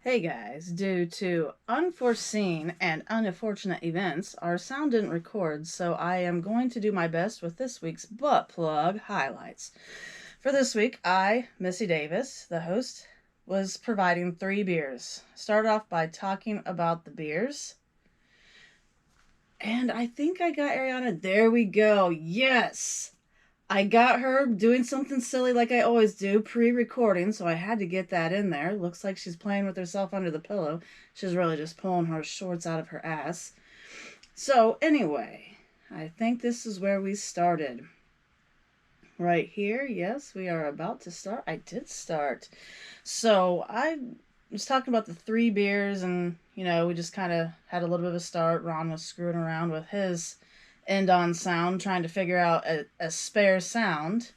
Hey guys, due to unforeseen and unfortunate events, our sound didn't record, so I am going to do my best with this week's butt plug highlights. For this week, I, Missy Davis, the host, was providing 3 beers. Started off by talking about the beers. And I think I got Ariana. There we go. Yes! I got her doing something silly like I always do, pre-recording, so I had to get that in there. Looks like she's playing with herself under the pillow. She's really just pulling her shorts out of her ass. So, anyway, I think this is where we started. Right here, yes, we are about to start. I did start. So, I was talking about the 3 beers, and, we just kind of had a little bit of a start. Ron was screwing around with his end on sound, trying to figure out a spare sound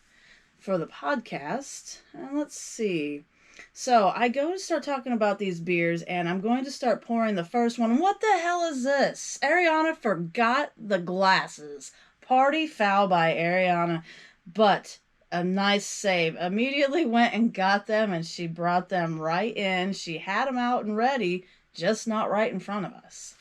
for the podcast. And let's see. So I go to start talking about these beers, and I'm going to start pouring the first one. What the hell is this? Ariana forgot the glasses. Party foul by Ariana, but a nice save. Immediately went and got them, and she brought them right in. She had them out and ready, just not right in front of us.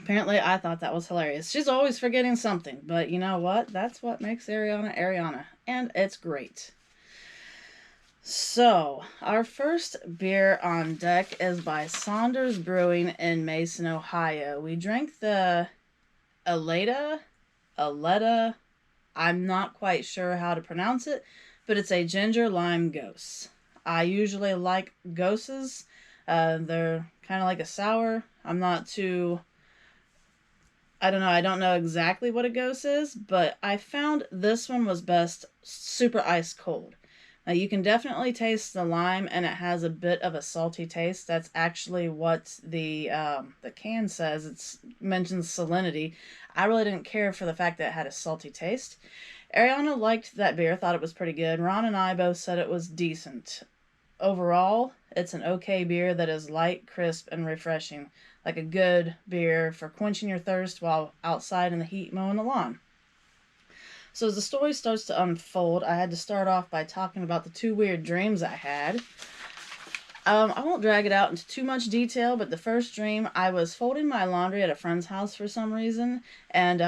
Apparently, I thought that was hilarious. She's always forgetting something, but you know what? That's what makes Ariana Ariana, and it's great. So, our first beer on deck is by Saunders Brewing in Mason, Ohio. We drank the Aletta, I'm not quite sure how to pronounce it, but it's a ginger lime gose. I usually like goses. They're kind of like a sour. I don't know. I don't know exactly what a gose is, but I found this one was best super ice cold. Now you can definitely taste the lime, and it has a bit of a salty taste. That's actually what the can says. It mentions salinity. I really didn't care for the fact that it had a salty taste. Ariana liked that beer, thought it was pretty good. Ron and I both said it was decent. Overall, it's an okay beer that is light, crisp, and refreshing. Like a good beer for quenching your thirst while outside in the heat mowing the lawn. So as the story starts to unfold, I had to start off by talking about the 2 weird dreams I had. I won't drag it out into too much detail, but the first dream, I was folding my laundry at a friend's house for some reason, and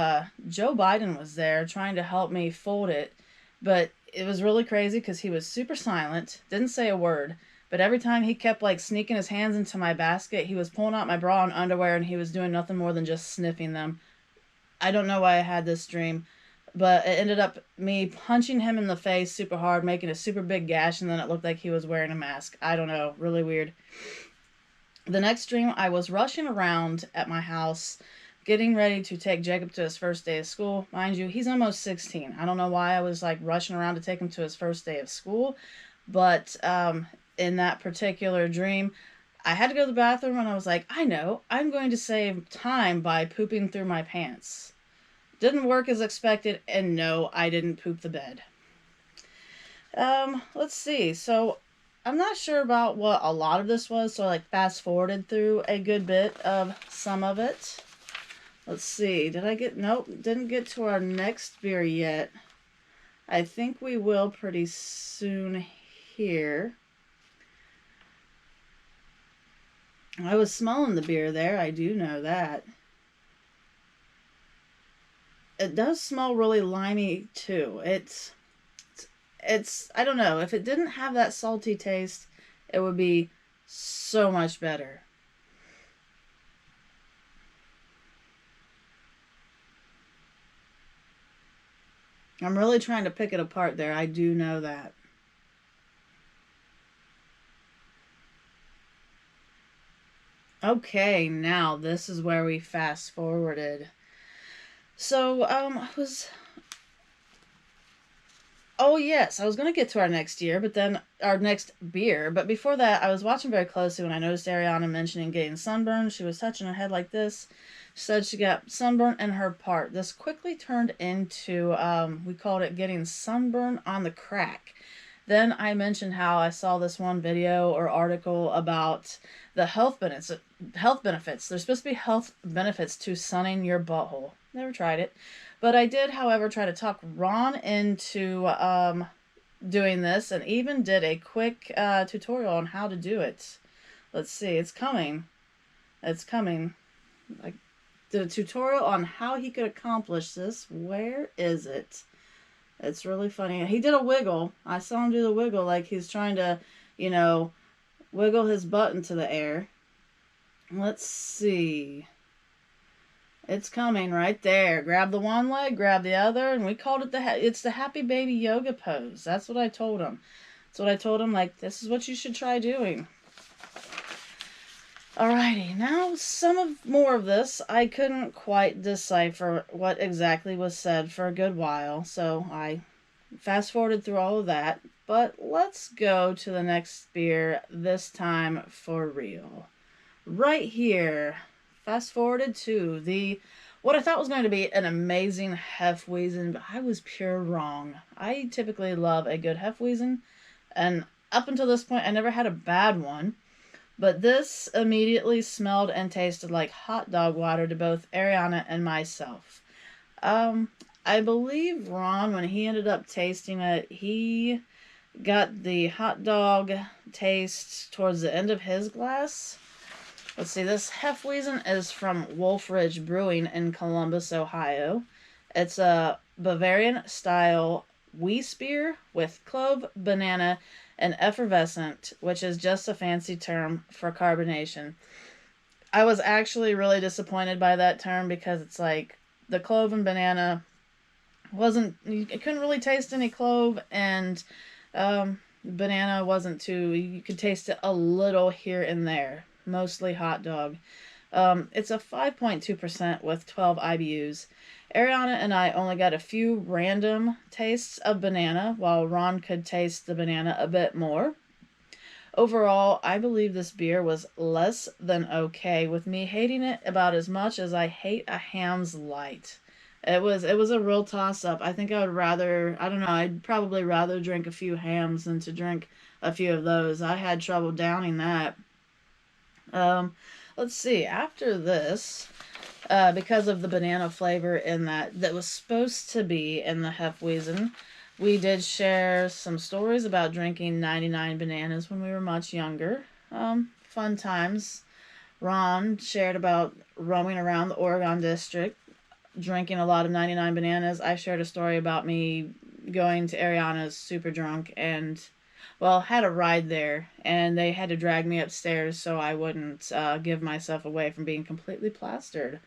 Joe Biden was there trying to help me fold it, but it was really crazy because he was super silent, didn't say a word, but every time he kept like sneaking his hands into my basket, he was pulling out my bra and underwear, and he was doing nothing more than just sniffing them. I don't know why I had this dream, but it ended up me punching him in the face super hard, making a super big gash, and then it looked like he was wearing a mask. I don't know, really weird. The next dream, I was rushing around at my house, getting ready to take Jacob to his first day of school. Mind you, he's almost 16. I don't know why I was like rushing around to take him to his first day of school, but in that particular dream, I had to go to the bathroom, and I was like, I know, I'm going to save time by pooping through my pants. Didn't work as expected, and no, I didn't poop the bed. Let's see. So, I'm not sure about what a lot of this was, so I like fast forwarded through a good bit of some of it. Let's see. Nope, didn't get to our next beer yet. I think we will pretty soon here. I was smelling the beer there, I do know that. It does smell really limey too. It's I don't know, if it didn't have that salty taste, it would be so much better. I'm really trying to pick it apart there. I do know that. Okay, now this is where we fast forwarded. So, I was Oh yes, I was gonna get to our next year, but then our next beer. But before that, I was watching very closely when I noticed Ariana mentioning getting sunburned. She was touching her head like this. She said she got sunburn in her part. This quickly turned into we called it getting sunburn on the crack. Then I mentioned how I saw this one video or article about the health benefits. Health benefits. There's supposed to be health benefits to sunning your butthole. Never tried it. But I did, however, try to talk Ron into doing this and even did a quick tutorial on how to do it. Let's see, it's coming. It's coming. I did a tutorial on how he could accomplish this. Where is it? It's really funny. He did a wiggle. I saw him do the wiggle like he's trying to, you know, wiggle his butt into the air. Let's see. It's coming right there. Grab the one leg, grab the other, and we called it it's the happy baby yoga pose. That's what I told him. That's what I told him, like, this is what you should try doing. Alrighty, now more of this. I couldn't quite decipher what exactly was said for a good while, so I fast forwarded through all of that. But let's go to the next spear, this time for real. Right here, fast forwarded to what I thought was going to be an amazing Hefeweizen, but I was pure wrong. I typically love a good Hefeweizen, and up until this point, I never had a bad one. But this immediately smelled and tasted like hot dog water to both Ariana and myself. I believe Ron, when he ended up tasting it, he got the hot dog taste towards the end of his glass. Let's see, this Hefeweizen is from Wolf Ridge Brewing in Columbus, Ohio. It's a Bavarian-style Weiss beer with clove, banana, and effervescent, which is just a fancy term for carbonation. I was actually really disappointed by that term because it's like the clove and banana you couldn't really taste any clove, and banana wasn't too, you could taste it a little here and there, mostly hot dog. It's a 5.2% with 12 IBUs. Ariana and I only got a few random tastes of banana, while Ron could taste the banana a bit more. Overall, I believe this beer was less than okay, with me hating it about as much as I hate a Hamm's Light. It was a real toss-up. I think I would rather, I don't know, I'd probably rather drink a few Hams than to drink a few of those. I had trouble downing that. Let's see, after this, because of the banana flavor in that was supposed to be in the Hefeweizen, we did share some stories about drinking 99 bananas when we were much younger. Fun times. Ron shared about roaming around the Oregon district, drinking a lot of 99 bananas. I shared a story about me going to Ariana's super drunk and, well, had a ride there, and they had to drag me upstairs so I wouldn't give myself away from being completely plastered.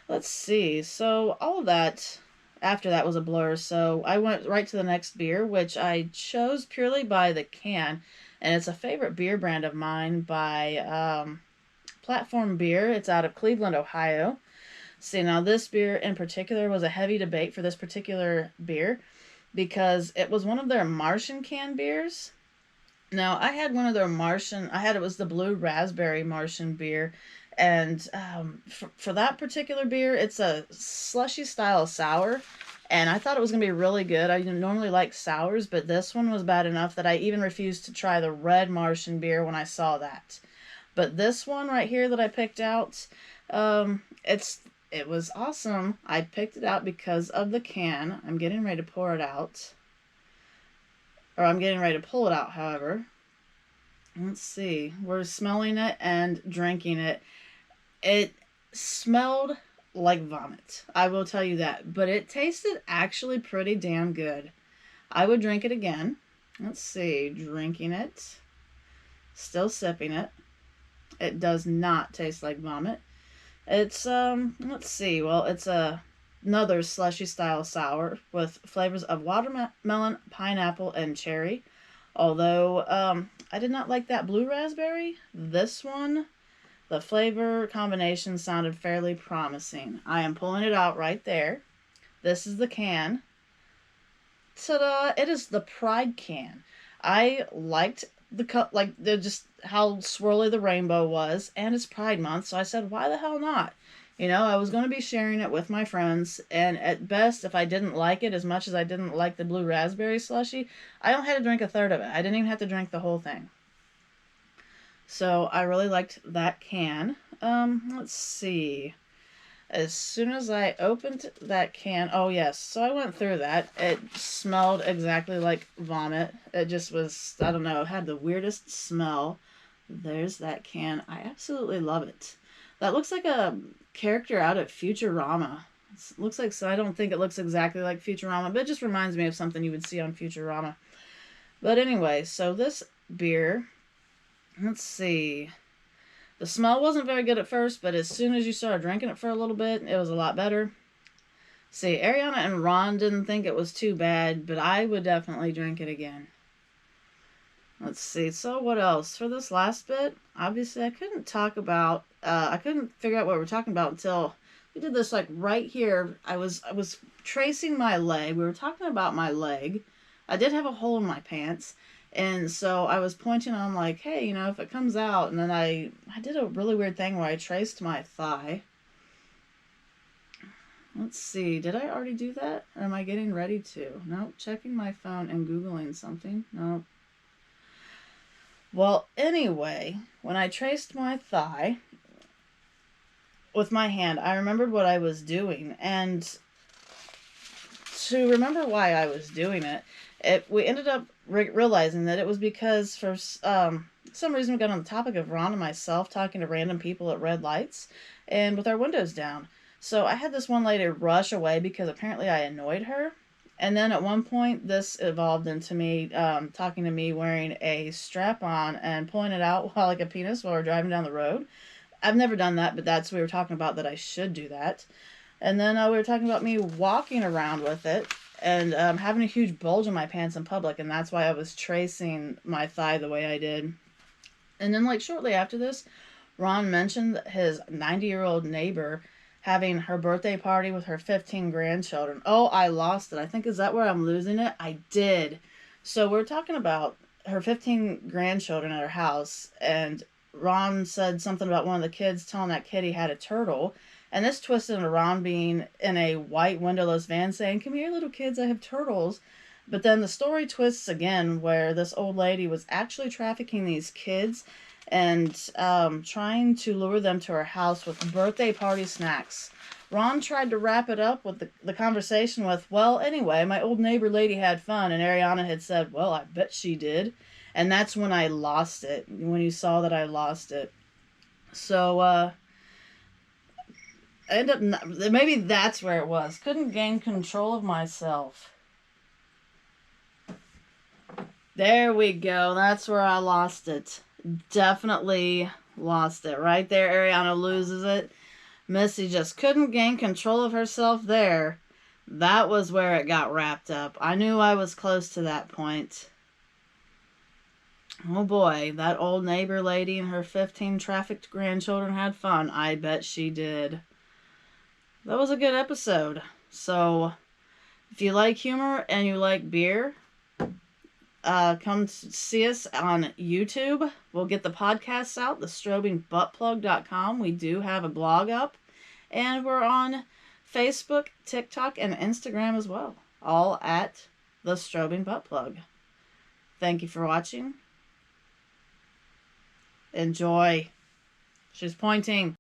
Let's see. So all of that after that was a blur. So I went right to the next beer, which I chose purely by the can, and it's a favorite beer brand of mine by Platform Beer. It's out of Cleveland, Ohio. See, now this beer in particular was a heavy debate for this particular beer because it was one of their Martian canned beers. Now, I had one of their it was the blue raspberry Martian beer. And for that particular beer, it's a slushy style sour. And I thought it was going to be really good. I normally like sours, but this one was bad enough that I even refused to try the red Martian beer when I saw that. But this one right here that I picked out, it was awesome. I picked it out because of the can. I'm getting ready to pour it out. Or I'm getting ready to pull it out, however. Let's see. We're smelling it and drinking it. It smelled like vomit. I will tell you that. But it tasted actually pretty damn good. I would drink it again. Let's see. Drinking it. Still sipping it. It does not taste like vomit. It's, let's see. Well, it's another slushy style sour with flavors of watermelon, pineapple, and cherry. Although, I did not like that blue raspberry. This one, the flavor combination sounded fairly promising. I am pulling it out right there. This is the can. Ta-da! It is the Pride can. I liked the cut, like just how swirly the rainbow was, and it's Pride Month, so I said, why the hell not? You know, I was going to be sharing it with my friends, and at best, if I didn't like it as much as I didn't like the blue raspberry slushy, I only had to drink a third of it. I didn't even have to drink the whole thing. So I really liked that can. Let's see. As soon as I opened that can, oh yes, so I went through that. It smelled exactly like vomit. It just was, I don't know, it had the weirdest smell. There's that can. I absolutely love it. That looks like a character out of Futurama. It looks like, so I don't think it looks exactly like Futurama, but it just reminds me of something you would see on Futurama. But anyway, so this beer, let's see. The smell wasn't very good at first, but as soon as you started drinking it for a little bit, it was a lot better. See, Ariana and Ron didn't think it was too bad, but I would definitely drink it again. Let's see. So what else? For this last bit, obviously I couldn't figure out what we're talking about until we did this like right here. I was tracing my leg. We were talking about my leg. I did have a hole in my pants. And so I was pointing on like, hey, you know, if it comes out, and then I did a really weird thing where I traced my thigh. Let's see, did I already do that? Or am I getting ready to? Nope, checking my phone and Googling something. Nope. Well, anyway, when I traced my thigh with my hand, I remembered what I was doing. And to remember why I was doing it, we ended up realizing that it was because for some reason we got on the topic of Ron and myself talking to random people at red lights and with our windows down. So I had this one lady rush away because apparently I annoyed her. And then at one point, this evolved into me talking to me wearing a strap-on and pulling it out while like a penis while we're driving down the road. I've never done that, but we were talking about that I should do that. And then we were talking about me walking around with it and having a huge bulge in my pants in public, and that's why I was tracing my thigh the way I did. And then, like, shortly after this, Ron mentioned his 90-year-old neighbor having her birthday party with her 15 grandchildren. Oh, I lost it. I think, is that where I'm losing it? I did. So we're talking about her 15 grandchildren at her house, and Ron said something about one of the kids telling that kid he had a turtle. And this twisted into Ron being in a white windowless van saying, come here, little kids, I have turtles. But then the story twists again where this old lady was actually trafficking these kids and trying to lure them to her house with birthday party snacks. Ron tried to wrap it up with the conversation with, well, anyway, my old neighbor lady had fun. And Ariana had said, well, I bet she did. And that's when I lost it, when you saw that I lost it. So, I ended up, maybe that's where it was. Couldn't gain control of myself. There we go. That's where I lost it. Definitely lost it. Right there, Ariana loses it. Missy just couldn't gain control of herself there. That was where it got wrapped up. I knew I was close to that point. Oh boy, that old neighbor lady and her 15 trafficked grandchildren had fun. I bet she did. That was a good episode. So, if you like humor and you like beer, come see us on YouTube. We'll get the podcasts out, the strobingbuttplug.com. We do have a blog up. And we're on Facebook, TikTok, and Instagram as well. All at the Strobing Butt Plug. Thank you for watching. Enjoy. She's pointing.